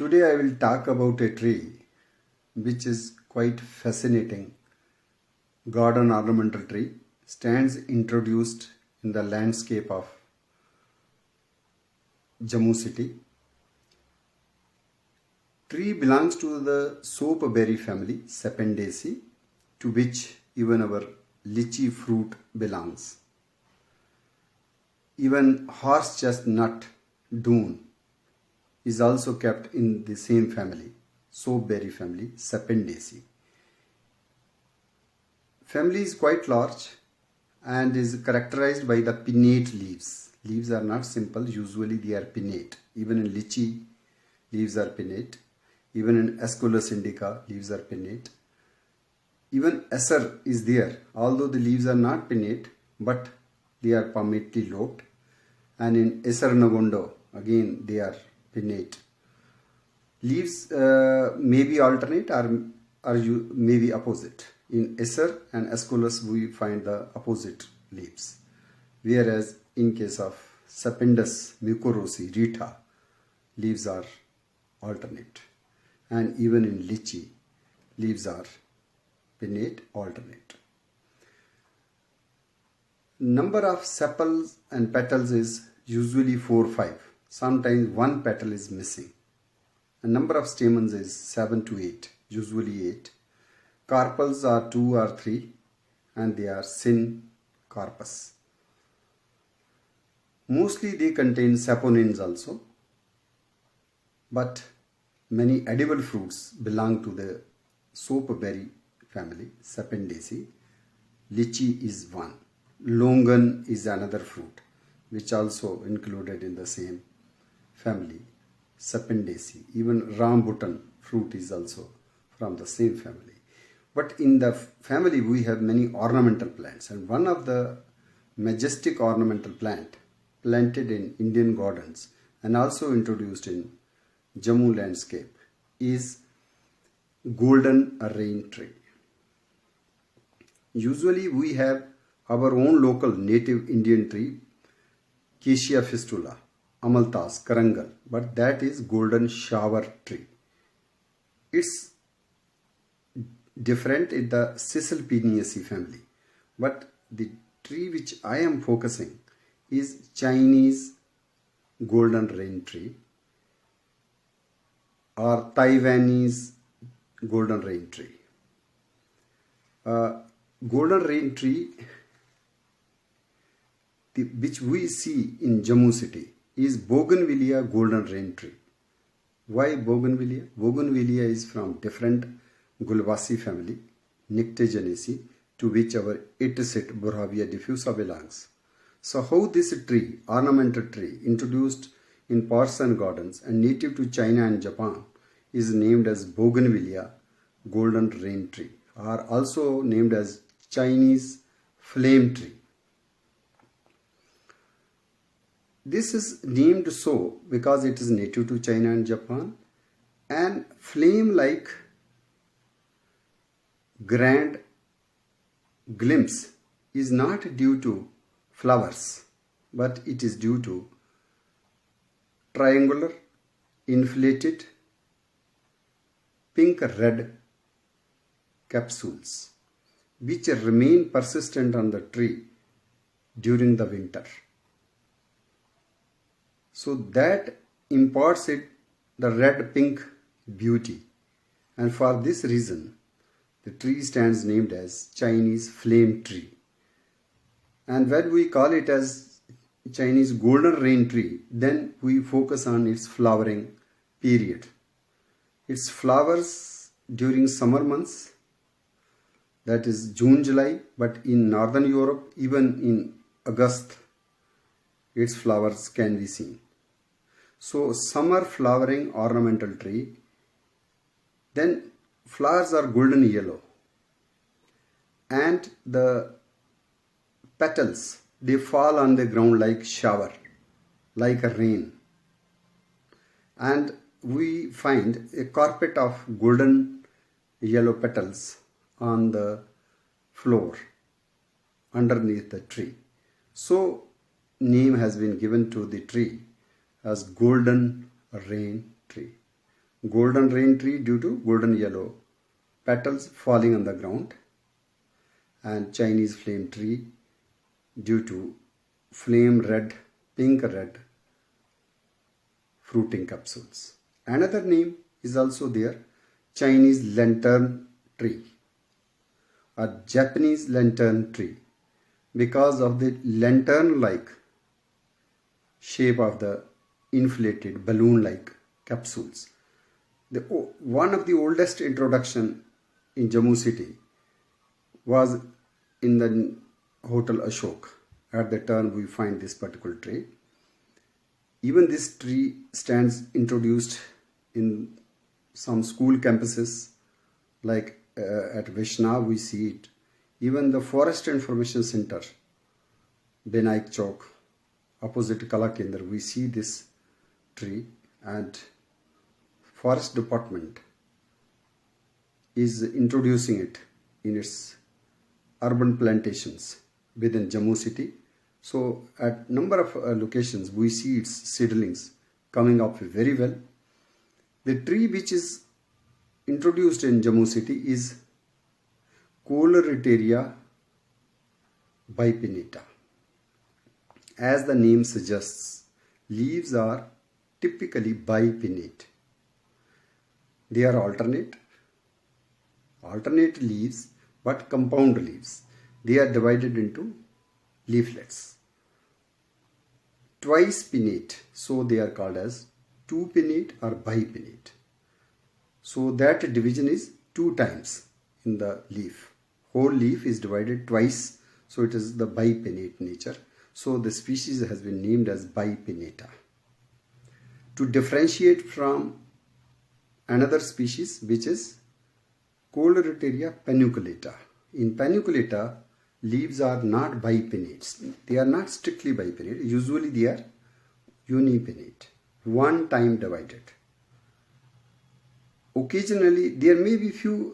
Today I will talk about a tree which is quite fascinating. Garden ornamental tree stands introduced in the landscape of Jammu city. Tree belongs to the soapberry family Sapendaceae, to which even our lychee fruit belongs. Even horse chestnut doon is also kept in the same family, soapberry family Sapendaceae. Family is quite large and is characterized by the pinnate leaves. Leaves are not simple, usually they are pinnate. Even in lychee, leaves are pinnate. Even in Aesculus indica, leaves are pinnate. Even acer is there, although the leaves are not pinnate, but they are palmately lobed. And in Acer nogundo, again they are pinnate. Leaves may be alternate or may be opposite. In Acer and Aesculus we find the opposite leaves. Whereas in case of Sapindus mucorosea rita, leaves are alternate. And even in lychee, leaves are pinnate alternate. Number of sepals and petals is usually 4 or 5. Sometimes one petal is missing. The number of stamens is 7 to 8, usually 8. Carpels are 2 or 3 and they are syncarpous. Mostly they contain saponins also, but many edible fruits belong to the soapberry family, Sapendaceae. Lychee is one. Longan is another fruit which also included in the same family, Sapendaceae. Even rambutan fruit is also from the same family. But in the family we have many ornamental plants, and one of the majestic ornamental plant planted in Indian gardens and also introduced in Jammu landscape is golden rain tree. Usually we have our own local native Indian tree, Acacia fistula, Amalthas, Karangal, but that is golden shower tree. It's different in the Cisalpinaceae family, but the tree which I am focusing is Chinese golden rain tree or Taiwanese golden rain tree. Golden rain tree which we see in Jammu city is Bougainvillea golden rain tree. Why Bougainvillea? Bougainvillea is from different Gulbasi family, Nyctegenaceae, to which our Itasit Borhavia diffusa belongs. So how this tree, ornamental tree, introduced in parks and gardens and native to China and Japan, is named as Bougainvillea golden rain tree, or also named as Chinese flame tree. This is named so because it is native to China and Japan, and flame-like grand glimpse is not due to flowers, but it is due to triangular, inflated, pink-red capsules which remain persistent on the tree during the winter. So that imparts it the red-pink beauty, and for this reason the tree stands named as Chinese flame tree. And when we call it as Chinese golden rain tree, then we focus on its flowering period. Its flowers during summer months, that is June, July, but in Northern Europe, even in August, its flowers can be seen. So summer flowering ornamental tree, then flowers are golden yellow and the petals, they fall on the ground like shower, like a rain, and we find a carpet of golden yellow petals on the floor underneath the tree. So name has been given to the tree as golden rain tree. golden rain tree due to golden yellow petals falling on the ground, and Chinese flame tree due to flame red, pink red fruiting capsules. Another name is also there, Chinese lantern tree or Japanese lantern tree, because of the lantern-like shape of the inflated balloon-like capsules. One of the oldest introduction in Jammu city was in the Hotel Ashok. At the turn we find this particular tree. Even this tree stands introduced in some school campuses, like at Vaishnav we see it. Even the Forest Information Center, Benaik Chowk, opposite Kala Kendra, we see this tree, and Forest Department is introducing it in its urban plantations within Jammu city. So at number of locations we see its seedlings coming up very well. The tree which is introduced in Jammu city is Colereteria bipinnata. As the name suggests, leaves are typically bipinnate. They are alternate leaves but compound leaves. They are divided into leaflets. Twice pinnate, so they are called as two pinnate or bipinnate. So that division is 2 times in the leaf. Whole leaf is divided twice, so it is the bipinnate nature. So the species has been named as bipinnata. To differentiate from another species which is Colereteria paniculata. In paniculata, leaves are not bipinnates. They are not strictly bipinnate. Usually they are unipinnate, one time divided. Occasionally there may be few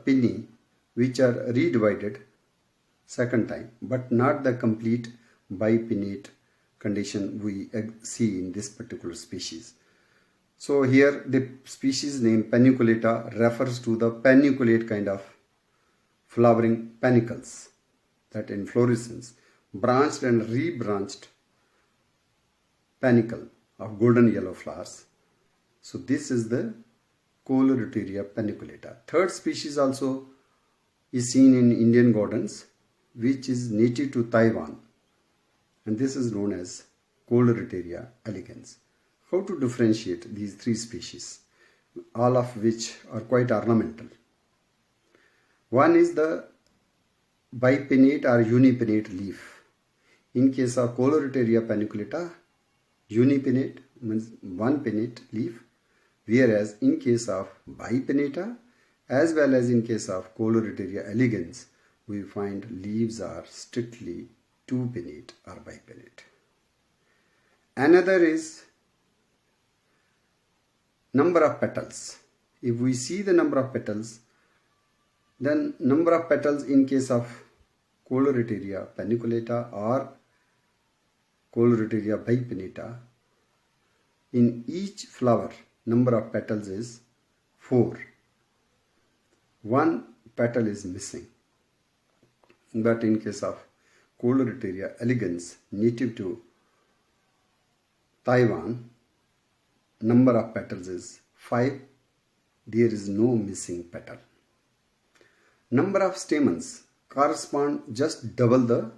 pinnae which are redivided second time, but not the complete bipinnate condition we see in this particular species. So here the species name paniculata refers to the paniculate kind of flowering panicles, that inflorescence, branched and rebranched panicle of golden yellow flowers. So this is the Colereteria paniculata. Third species also is seen in Indian gardens, which is native to Taiwan, and this is known as Colereteria elegans. How to differentiate these 3 species, all of which are quite ornamental? One is the bipinnate or unipinnate leaf. In case of Colereteria paniculata, unipinnate means one pinnate leaf, whereas in case of bipinnata as well as in case of Colereteria elegans, we find leaves are strictly 2 pinnate or bipinnate. Another is number of petals. If we see the number of petals, then number of petals in case of Colereteria paniculata or Colereteria bipinnata, in each flower number of petals is 4. 1 petal is missing. But in case of Colereteria elegans, native to Taiwan, number of petals is 5. There is no missing petal. Number of stamens correspond just double the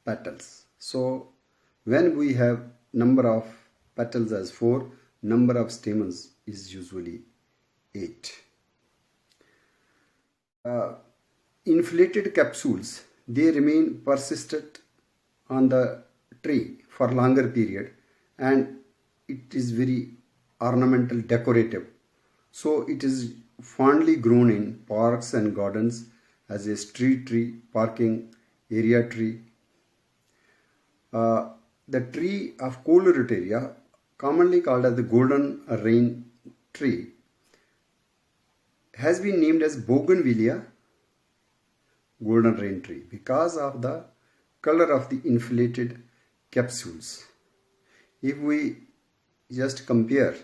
petals. So when we have number of petals as 4, number of stamens is usually 8. Inflated capsules, they remain persistent on the tree for longer period, and it is very ornamental, decorative. So it is fondly grown in parks and gardens as a street tree, parking area tree. The tree of Colereteria, commonly called as the golden rain tree, has been named as Bougainvillea golden rain tree because of the color of the inflated capsules. If we just compare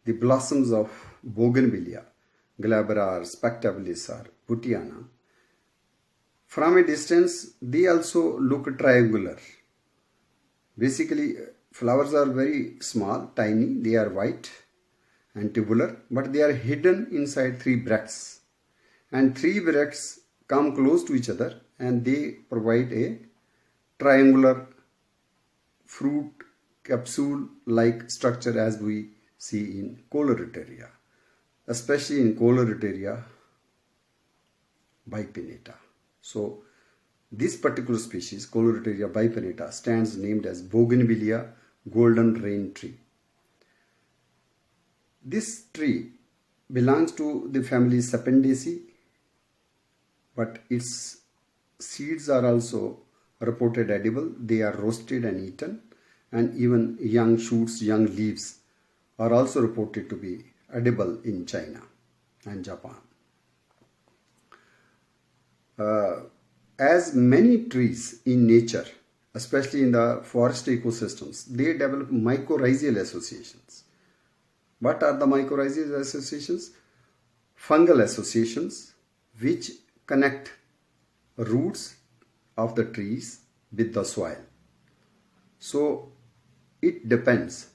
the blossoms of bougainvillea, glabra or spectabilis or butiana, from a distance they also look triangular. Basically, flowers are very small, tiny, they are white and tubular, but they are hidden inside three bracts. And three bracts come close to each other and they provide a triangular fruit capsule like structure as we see in Coleoreteria, especially in Coleoreteria bipinnata. So this particular species, Coleoreteria bipinnata, stands named as Bougainvillea golden rain tree. This tree belongs to the family Sapindaceae, but its seeds are also reported edible. They are roasted and eaten, and even young shoots, young leaves are also reported to be edible in China and Japan. As many trees in nature, especially in the forest ecosystems, they develop mycorrhizal associations. What are the mycorrhizal associations? Fungal associations which connect roots of the trees with the soil. So it depends.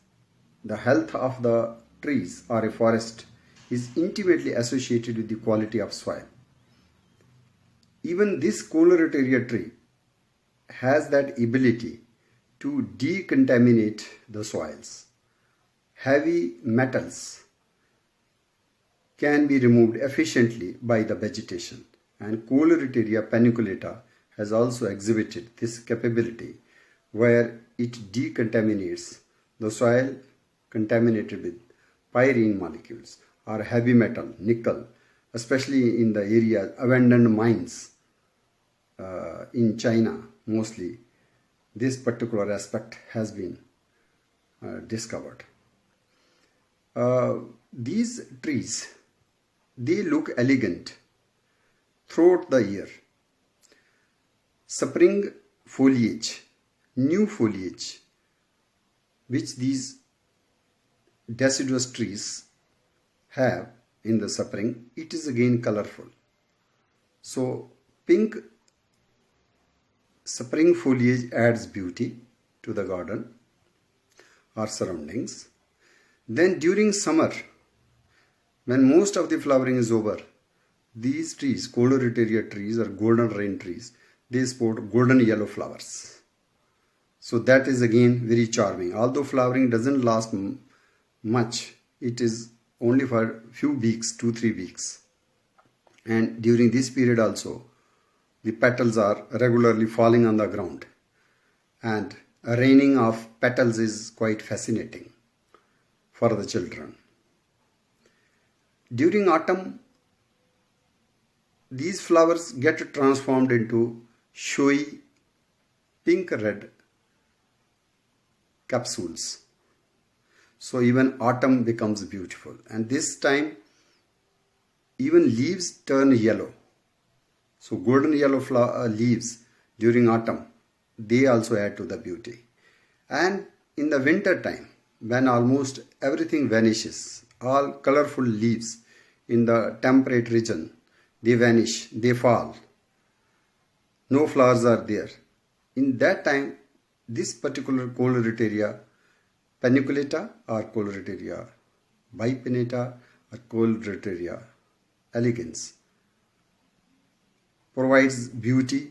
The health of the trees or a forest is intimately associated with the quality of soil. Even this Coleoreteria tree has that ability to decontaminate the soils. Heavy metals can be removed efficiently by the vegetation, and Coleoreteria paniculata has also exhibited this capability where it decontaminates the soil contaminated with pyrene molecules or heavy metal, nickel, especially in the area abandoned mines in China mostly. This particular aspect has been discovered. These trees, they look elegant throughout the year. Spring foliage, new foliage, which these deciduous trees have in the spring, it is again colorful. So pink spring foliage adds beauty to the garden or surroundings. Then during summer, when most of the flowering is over, these trees, Coleoreteria trees or golden rain trees, they sport golden yellow flowers. So that is again very charming. Although flowering doesn't last much, it is only for few weeks, 2-3 weeks. And during this period also, the petals are regularly falling on the ground. And a raining of petals is quite fascinating for the children. During autumn, these flowers get transformed into showy pink-red capsules. So even autumn becomes beautiful, and this time even leaves turn yellow. So golden yellow leaves during autumn, they also add to the beauty. And in the winter time, when almost everything vanishes, all colorful leaves in the temperate region, they vanish, they fall. No flowers are there. In that time, this particular Coleoreteria paniculata or Coleoreteria bipinnata or Coleoreteria elegans provides beauty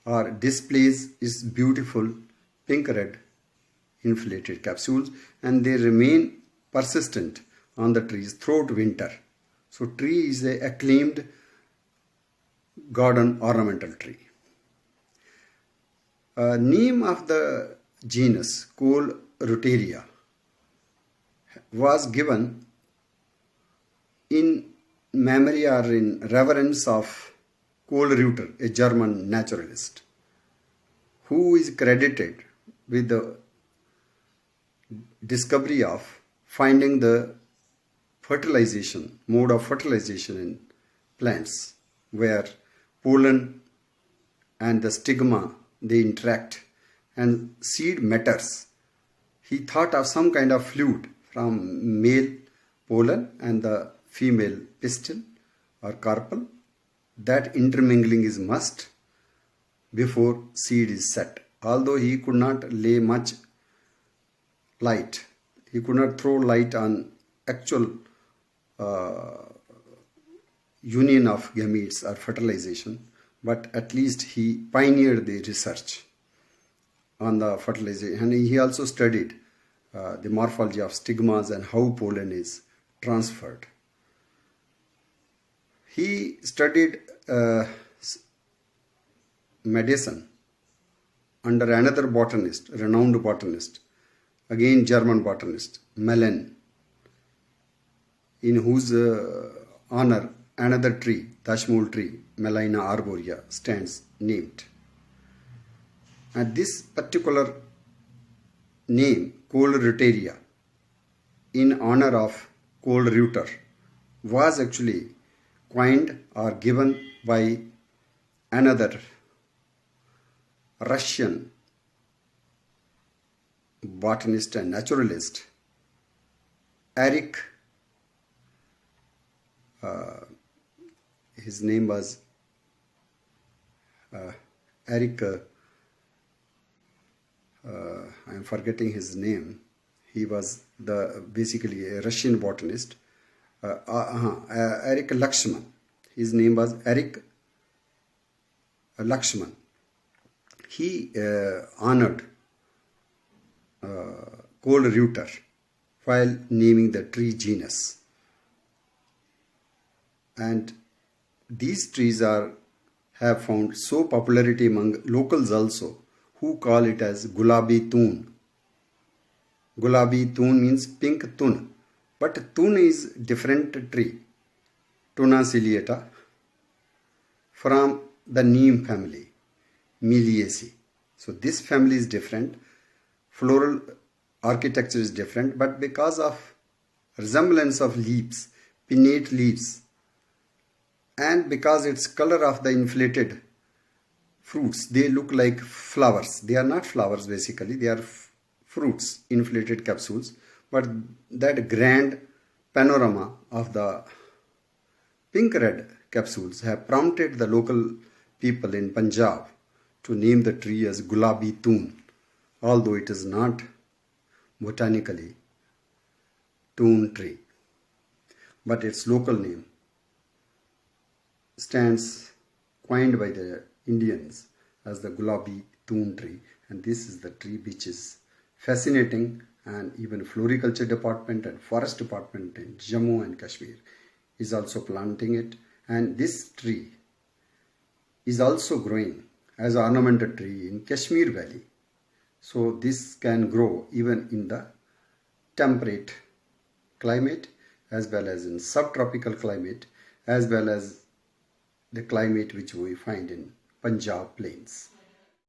or displays its beautiful pink-red inflated capsules, and they remain persistent on the trees throughout winter. So tree is an acclaimed garden ornamental tree. Name of the genus Coleoreteria was given in memory or in reverence of Kohlreuter, a German naturalist, who is credited with the discovery of finding the mode of fertilization in plants, where pollen and the stigma, they interact and seed matters. He thought of some kind of fluid from male pollen and the female pistil or carpel. That intermingling is must before seed is set. Although he could not lay much light, he could not throw light on actual union of gametes or fertilization, but at least he pioneered the research on the fertilization, and he also studied the morphology of stigmas and how pollen is transferred. He studied medicine under another botanist, renowned botanist, again German botanist, Mellen, in whose honor another tree, Dashmole tree, Melina arborea, stands named. And this particular name, Kohlreuteria, in honor of Kohlreuter, was actually coined or given by another Russian botanist and naturalist, Eric. His name was Eric. I am forgetting his name. He was basically a Russian botanist. Eric Lakshman. His name was Eric Lakshman. He honored Kohlreuter while naming the tree genus. And these trees have found so popularity among locals also, who call it as Gulabi Tun. Gulabi Tun means pink tun, but tun is different tree, Tuna ciliata, from the neem family, Miliaceae. So this family is different, floral architecture is different, but because of resemblance of leaves, pinnate leaves, and because its color of the inflated fruits, they look like flowers. They are not flowers basically, they are fruits, inflated capsules, but that grand panorama of the pink red capsules have prompted the local people in Punjab to name the tree as Gulabi Tun, although it is not botanically tun tree, but its local name stands coined by the Indians as the Gulabi Tun tree, and this is the tree which is fascinating, and even floriculture department and forest department in Jammu and Kashmir is also planting it, and this tree is also growing as an ornamental tree in Kashmir Valley. So this can grow even in the temperate climate as well as in subtropical climate as well as the climate which we find in Punjab plains.